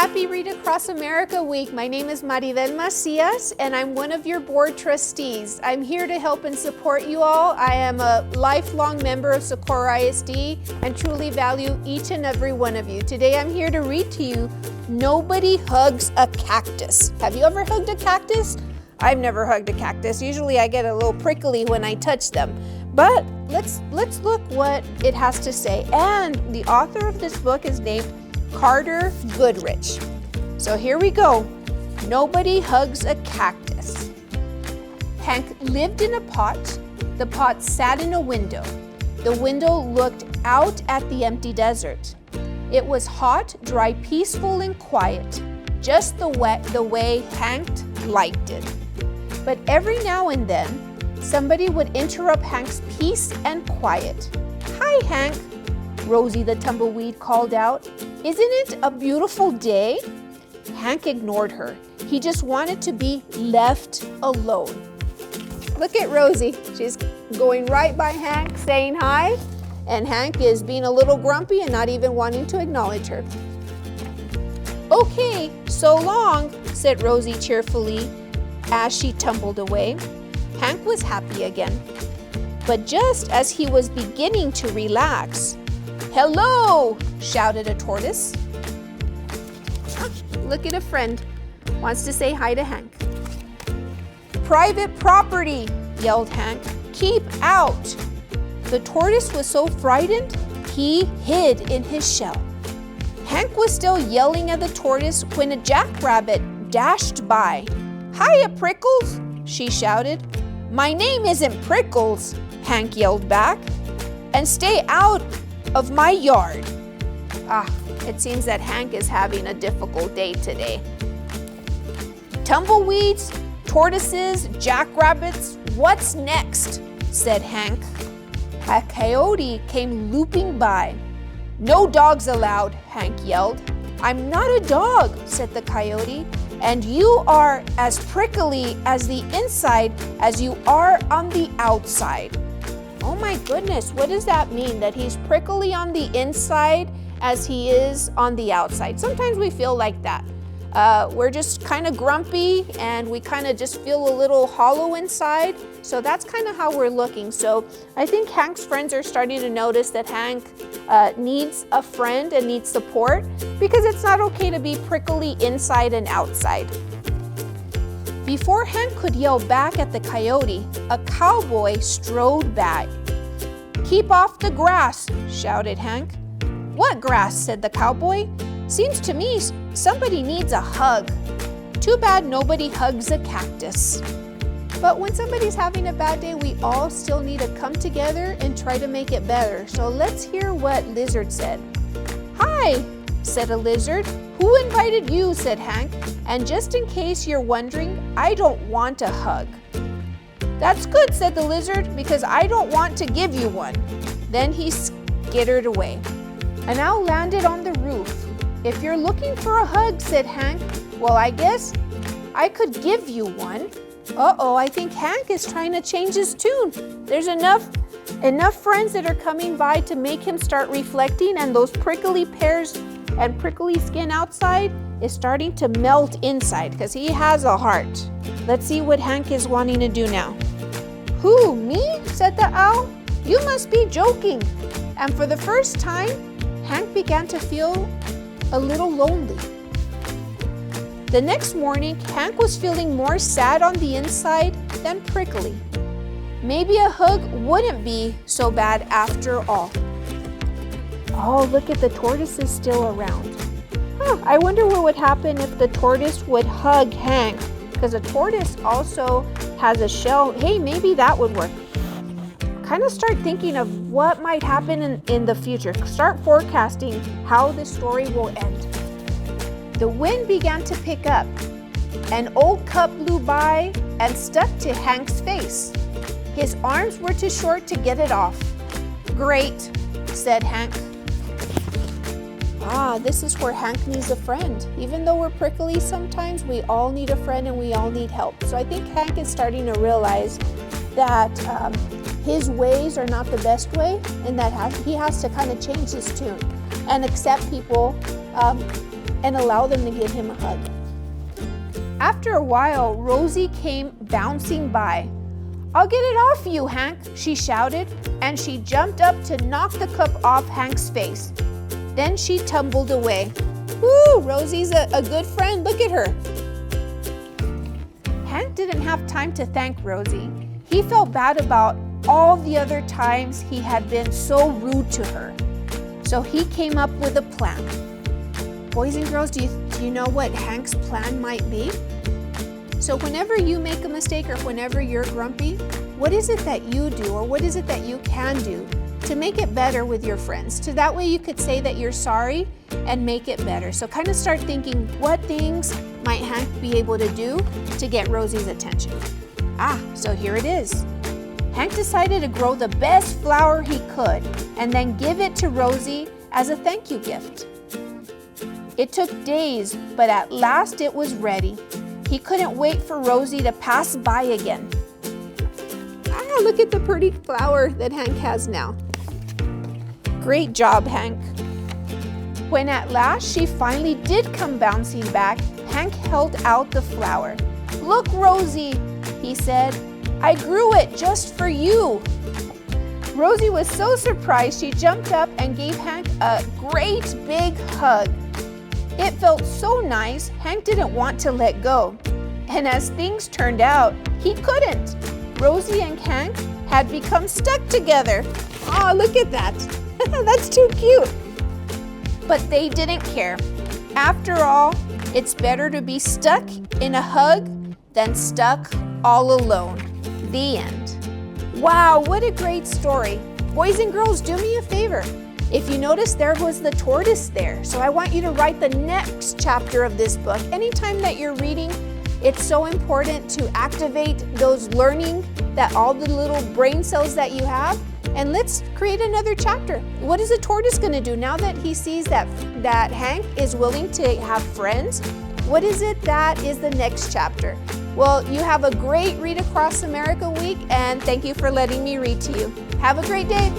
Happy Read Across America Week. My name is Marivel Macias, and I'm one of your board trustees. I'm here to help and support you all. I am a lifelong member of Socorro ISD and truly value each and every one of you. Today I'm here to read to you, Nobody Hugs a Cactus. Have you ever hugged a cactus? I've never hugged a cactus. Usually I get a little prickly when I touch them. But let's look what it has to say. And the author of this book is named Carter Goodrich. So here we go. Nobody hugs a cactus. Hank lived in a pot. The pot sat in a window. The window looked out at the empty desert. It was hot, dry, peaceful, and quiet, just the way Hank liked it. But every now and then, somebody would interrupt Hank's peace and quiet. "Hi, Hank," Rosie the tumbleweed called out. "Isn't it a beautiful day?" Hank ignored her. He just wanted to be left alone. Look at Rosie. She's going right by Hank, saying hi, and Hank is being a little grumpy and not even wanting to acknowledge her. "Okay, so long," said Rosie cheerfully as she tumbled away. Hank was happy again. But just as he was beginning to relax, "Hello!" shouted a tortoise. Look at a friend. Wants to say hi to Hank. "Private property," yelled Hank. "Keep out!" The tortoise was so frightened, he hid in his shell. Hank was still yelling at the tortoise when a jackrabbit dashed by. "Hiya, Prickles," she shouted. "My name isn't Prickles," Hank yelled back. "And stay out of my yard." It seems that Hank is having a difficult day today. "Tumbleweeds, tortoises, jackrabbits, what's next?" said Hank. A coyote came looping by. "No dogs allowed," Hank yelled. "I'm not a dog," said the coyote, "and you are as prickly as the inside as you are on the outside." Oh my goodness, what does that mean? That he's prickly on the inside as he is on the outside. Sometimes we feel like that. We're just kind of grumpy and we kind of just feel a little hollow inside. So that's kind of how we're looking. So I think Hank's friends are starting to notice that Hank needs a friend and needs support, because it's not okay to be prickly inside and outside. Before Hank could yell back at the coyote, a cowboy strode by. "Keep off the grass," shouted Hank. "What grass?" said the cowboy. "Seems to me somebody needs a hug." Too bad nobody hugs a cactus. But when somebody's having a bad day, we all still need to come together and try to make it better. So let's hear what Lizard said. "Hi," said a lizard. "Who invited you?" said Hank. "And just in case you're wondering, I don't want a hug." "That's good," said the lizard, "because I don't want to give you one." Then he skittered away. And now landed on the roof. "If you're looking for a hug," said Hank, "well, I guess I could give you one." Uh-oh, I think Hank is trying to change his tune. There's enough friends that are coming by to make him start reflecting, and those prickly pears and prickly skin outside is starting to melt inside because he has a heart. Let's see what Hank is wanting to do now. "Who, me?" said the owl. "You must be joking." And for the first time, Hank began to feel a little lonely. The next morning, Hank was feeling more sad on the inside than prickly. Maybe a hug wouldn't be so bad after all. Oh, look at the tortoises still around. I wonder what would happen if the tortoise would hug Hank, because a tortoise also has a shell. Hey, maybe that would work. Kind of start thinking of what might happen in the future. Start forecasting how this story will end. The wind began to pick up. An old cup blew by and stuck to Hank's face. His arms were too short to get it off. "Great," said Hank. This is where Hank needs a friend. Even though we're prickly sometimes, we all need a friend and we all need help. So I think Hank is starting to realize that his ways are not the best way, and that he has to kind of change his tune and accept people and allow them to give him a hug. After a while, Rosie came bouncing by. "I'll get it off you, Hank," she shouted, and she jumped up to knock the cup off Hank's face. Then she tumbled away. Woo, Rosie's a good friend, look at her. Hank didn't have time to thank Rosie. He felt bad about all the other times he had been so rude to her. So he came up with a plan. Boys and girls, do you know what Hank's plan might be? So whenever you make a mistake or whenever you're grumpy, what is it that you do or what is it that you can do to make it better with your friends? So that way you could say that you're sorry and make it better. So kind of start thinking, what things might Hank be able to do to get Rosie's attention? So here it is. Hank decided to grow the best flower he could and then give it to Rosie as a thank you gift. It took days, but at last it was ready. He couldn't wait for Rosie to pass by again. Look at the pretty flower that Hank has now. Great job, Hank. When at last she finally did come bouncing back, Hank held out the flower. "Look, Rosie," he said, "I grew it just for you." Rosie was so surprised she jumped up and gave Hank a great big hug. It felt so nice, Hank didn't want to let go. And as things turned out, he couldn't. Rosie and Hank had become stuck together. Oh, look at that. That's too cute. But they didn't care. After all, it's better to be stuck in a hug than stuck all alone. The end. Wow, what a great story. Boys and girls, do me a favor. If you notice, there was the tortoise there. So I want you to write the next chapter of this book. Anytime that you're reading, it's so important to activate those learning, that all the little brain cells that you have. And let's create another chapter. What is a tortoise going to do now that he sees that Hank is willing to have friends? What is it that is the next chapter? Well, you have a great Read Across America week, and thank you for letting me read to you. Have a great day.